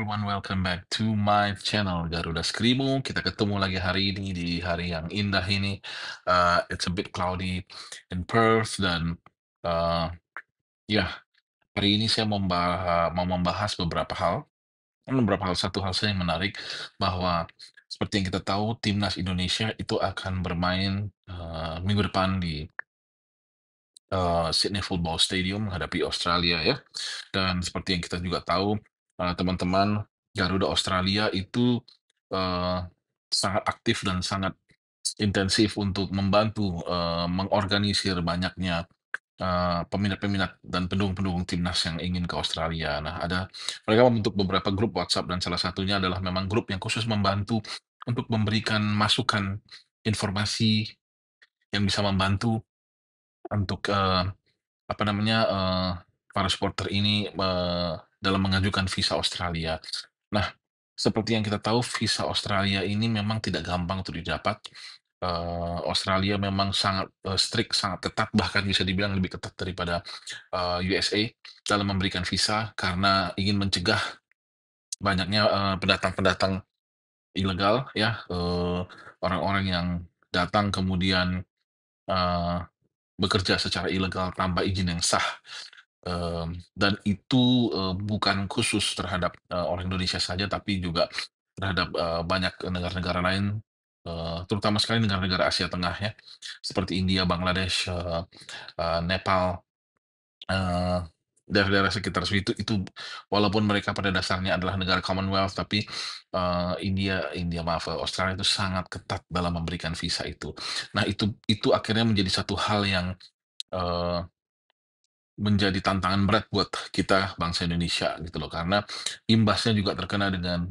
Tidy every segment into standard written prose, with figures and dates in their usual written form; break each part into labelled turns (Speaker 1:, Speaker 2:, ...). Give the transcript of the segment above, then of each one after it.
Speaker 1: everyone, welcome back to my channel Garuda Skrimo. Kita ketemu lagi hari ini di hari yang indah ini. It's a bit cloudy in Perth dan uh, ya hari ini saya mau membahas beberapa hal. Satu hal saya yang menarik bahwa seperti yang kita tahu timnas Indonesia itu akan bermain minggu depan di Sydney Football Stadium menghadapi Australia ya. Dan seperti yang kita juga tahu, teman-teman Garuda Australia itu, eee, sangat aktif dan sangat intensif untuk membantu, mengorganisir banyaknya, peminat-peminat dan pendukung-pendukung timnas yang ingin ke Australia. Nah, mereka membentuk beberapa grup WhatsApp dan salah satunya adalah memang grup yang khusus membantu untuk memberikan masukan informasi yang bisa membantu untuk, para supporter ini, dalam mengajukan visa Australia. Nah, seperti yang kita tahu visa Australia ini memang tidak gampang untuk didapat. Australia memang sangat, strict, sangat ketat, bahkan bisa dibilang lebih ketat daripada, USA dalam memberikan visa karena ingin mencegah banyaknya, pendatang-pendatang ilegal ya, orang-orang yang datang kemudian, eee, bekerja secara ilegal tanpa izin yang sah. Dan itu, bukan khusus terhadap, orang Indonesia saja, tapi juga terhadap, banyak negara-negara lain, terutama sekali negara-negara Asia Tengah ya, seperti India, Bangladesh, Nepal, eee, daerah-daerah sekitar situ itu walaupun mereka pada dasarnya adalah negara Commonwealth, tapi, Australia itu sangat ketat dalam memberikan visa itu. Nah, itu akhirnya menjadi satu hal yang, eee menjadi tantangan berat buat kita bangsa Indonesia gitu loh, karena imbasnya juga terkena dengan,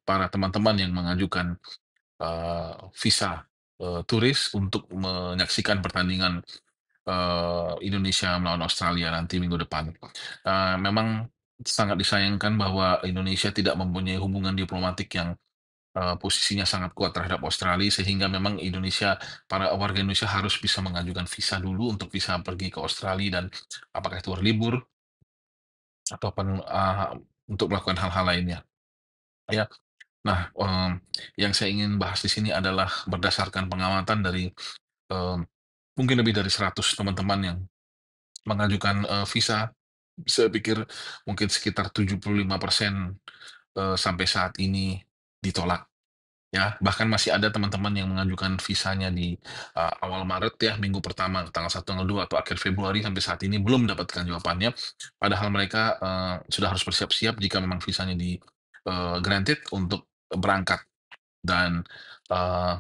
Speaker 1: para teman-teman yang mengajukan, visa, turis untuk menyaksikan pertandingan, Indonesia melawan Australia nanti minggu depan. Memang sangat disayangkan bahwa Indonesia tidak mempunyai hubungan diplomatik yang posisinya sangat kuat terhadap Australia sehingga memang para warga Indonesia harus bisa mengajukan visa dulu untuk bisa pergi ke Australia dan apakah itu berlibur ataupun, untuk melakukan hal-hal lainnya, ya. Nah, yang saya ingin bahas di sini adalah berdasarkan pengamatan dari, eee, mungkin lebih dari 100 teman-teman yang mengajukan, visa, saya pikir mungkin sekitar 75% sampai saat ini ditolak. Ya, bahkan masih ada teman-teman yang mengajukan visanya di, awal Maret ya, minggu pertama, tanggal 1, tanggal 2 atau akhir Februari sampai saat ini belum mendapatkan jawabannya. Padahal mereka, sudah harus bersiap-siap jika memang visanya granted untuk berangkat dan, eee,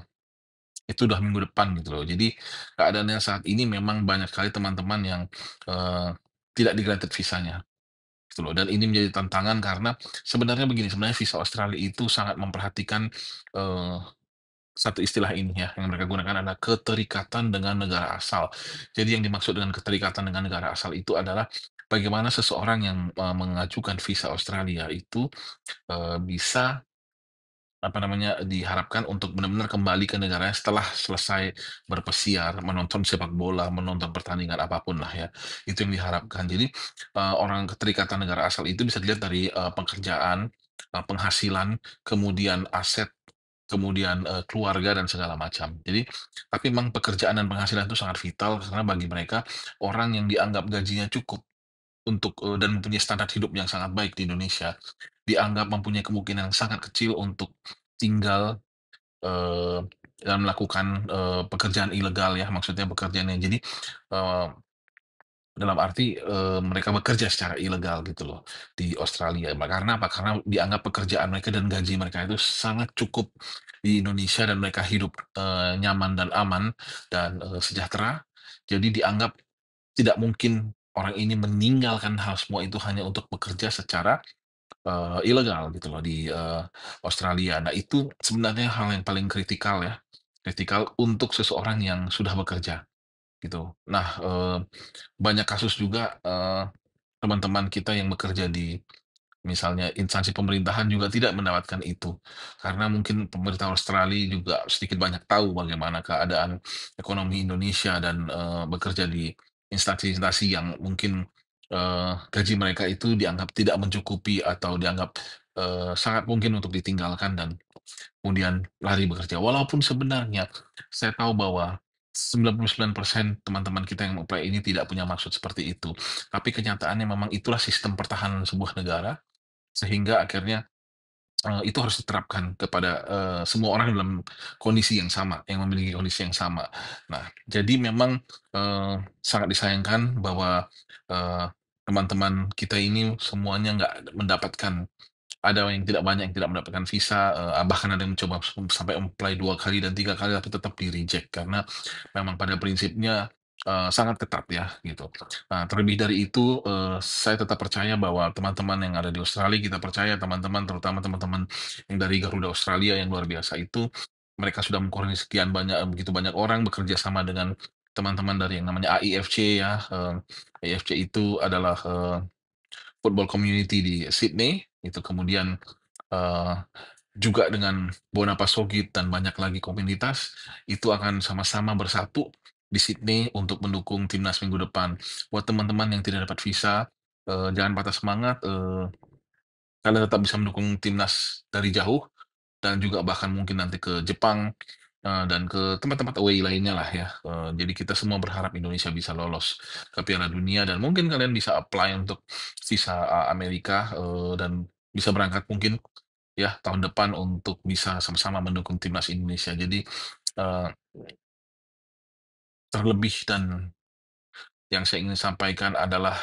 Speaker 1: itu udah minggu depan gitu loh. Jadi keadaannya saat ini memang banyak sekali teman-teman yang, eee, tidak di-granted visanya, gitu loh. Dan ini menjadi tantangan karena sebenarnya begini, sebenarnya visa Australia itu sangat memperhatikan, eee satu istilah ini ya, yang mereka gunakan adalah keterikatan dengan negara asal. Jadi yang dimaksud dengan keterikatan dengan negara asal itu adalah bagaimana seseorang yang, mengajukan visa Australia itu, bisa, diharapkan untuk benar-benar kembali ke negaranya setelah selesai berpesiar, menonton sepak bola, menonton pertandingan apapun lah ya, itu yang diharapkan. Jadi, orang keterikatan negara asal itu bisa dilihat dari, pekerjaan, penghasilan, kemudian aset, kemudian, keluarga dan segala macam. Jadi tapi memang pekerjaan dan penghasilan itu sangat vital karena bagi mereka, orang yang dianggap gajinya cukup dan mempunyai standar hidup yang sangat baik di Indonesia, dianggap mempunyai kemungkinan yang sangat kecil untuk tinggal, eee, dan melakukan, pekerjaan ilegal ya, maksudnya pekerjaan yang jadi, eee, dalam arti, mereka bekerja secara ilegal gitu loh di Australia. Karena apa? Karena dianggap pekerjaan mereka dan gaji mereka itu sangat cukup di Indonesia dan mereka hidup, nyaman dan aman dan, sejahtera. Jadi dianggap tidak mungkin orang ini meninggalkan hal semua itu hanya untuk bekerja secara, ilegal gitu loh di, Australia. Nah itu sebenarnya hal yang paling kritikal ya, kritikal untuk seseorang yang sudah bekerja gitu. Nah, banyak kasus juga, teman-teman kita yang bekerja di misalnya instansi pemerintahan juga tidak mendapatkan itu. Karena mungkin pemerintah Australia juga sedikit banyak tahu bagaimana keadaan ekonomi Indonesia dan, bekerja di instansi-instansi yang mungkin, gaji mereka itu dianggap tidak mencukupi atau dianggap sangat mungkin untuk ditinggalkan dan kemudian lari bekerja. Walaupun sebenarnya saya tahu bahwa 99% teman-teman kita yang apply ini tidak punya maksud seperti itu. Tapi kenyataannya memang itulah sistem pertahanan sebuah negara, sehingga akhirnya itu harus diterapkan kepada, semua orang dalam kondisi yang sama, yang memiliki kondisi yang sama. Nah, jadi memang, sangat disayangkan bahwa, eee, teman-teman kita ini semuanya nggak mendapatkan, ada yang tidak banyak yang tidak mendapatkan visa, bahkan ada yang mencoba sampai apply 2 kali dan 3 kali tapi tetap di-reject karena memang pada prinsipnya, sangat ketat ya, gitu. Nah, terlebih dari itu, saya tetap percaya bahwa teman-teman yang ada di Australia, kita percaya teman-teman, terutama teman-teman yang dari Garuda Australia yang luar biasa itu, mereka sudah mengurangi sekian banyak begitu banyak orang bekerja sama dengan teman-teman dari yang namanya AIFC ya, AIFC itu adalah, football community di Sydney, itu kemudian, eee, juga dengan Bona Pasogit dan banyak lagi komunitas, itu akan sama-sama bersatu di Sydney untuk mendukung timnas minggu depan. Buat teman-teman yang tidak dapat visa, jangan patah semangat, kalian tetap bisa mendukung timnas dari jauh dan juga bahkan mungkin nanti ke Jepang, dan ke tempat-tempat away lainnya lah ya. Jadi kita semua berharap Indonesia bisa lolos ke Piala Dunia dan mungkin kalian bisa apply untuk visa, Amerika, dan bisa berangkat mungkin ya tahun depan untuk bisa sama-sama mendukung timnas Indonesia. Jadi, eee, terlebih dan yang saya ingin sampaikan adalah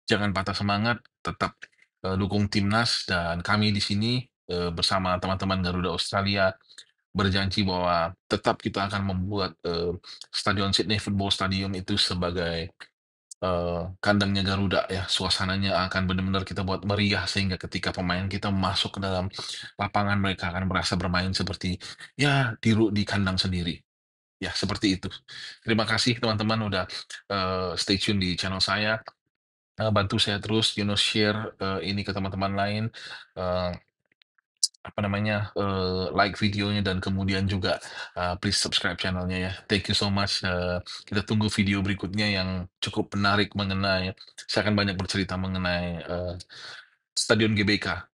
Speaker 1: jangan patah semangat, tetap, dukung timnas dan kami di sini, bersama teman-teman Garuda Australia berjanji bahwa tetap kita akan membuat, Stadion Sydney Football Stadium itu sebagai, kandangnya Garuda ya. Suasananya akan benar-benar kita buat meriah sehingga ketika pemain kita masuk ke dalam lapangan, mereka akan merasa bermain seperti, ya di kandang sendiri. Ya, seperti itu. Terima kasih teman-teman udah, stay tune di channel saya, bantu saya terus, share, ini ke teman-teman lain, eee, apa namanya, like videonya dan kemudian juga, please subscribe channelnya ya. Thank you so much, kita tunggu video berikutnya yang cukup menarik mengenai, saya akan banyak bercerita mengenai, Stadion GBK.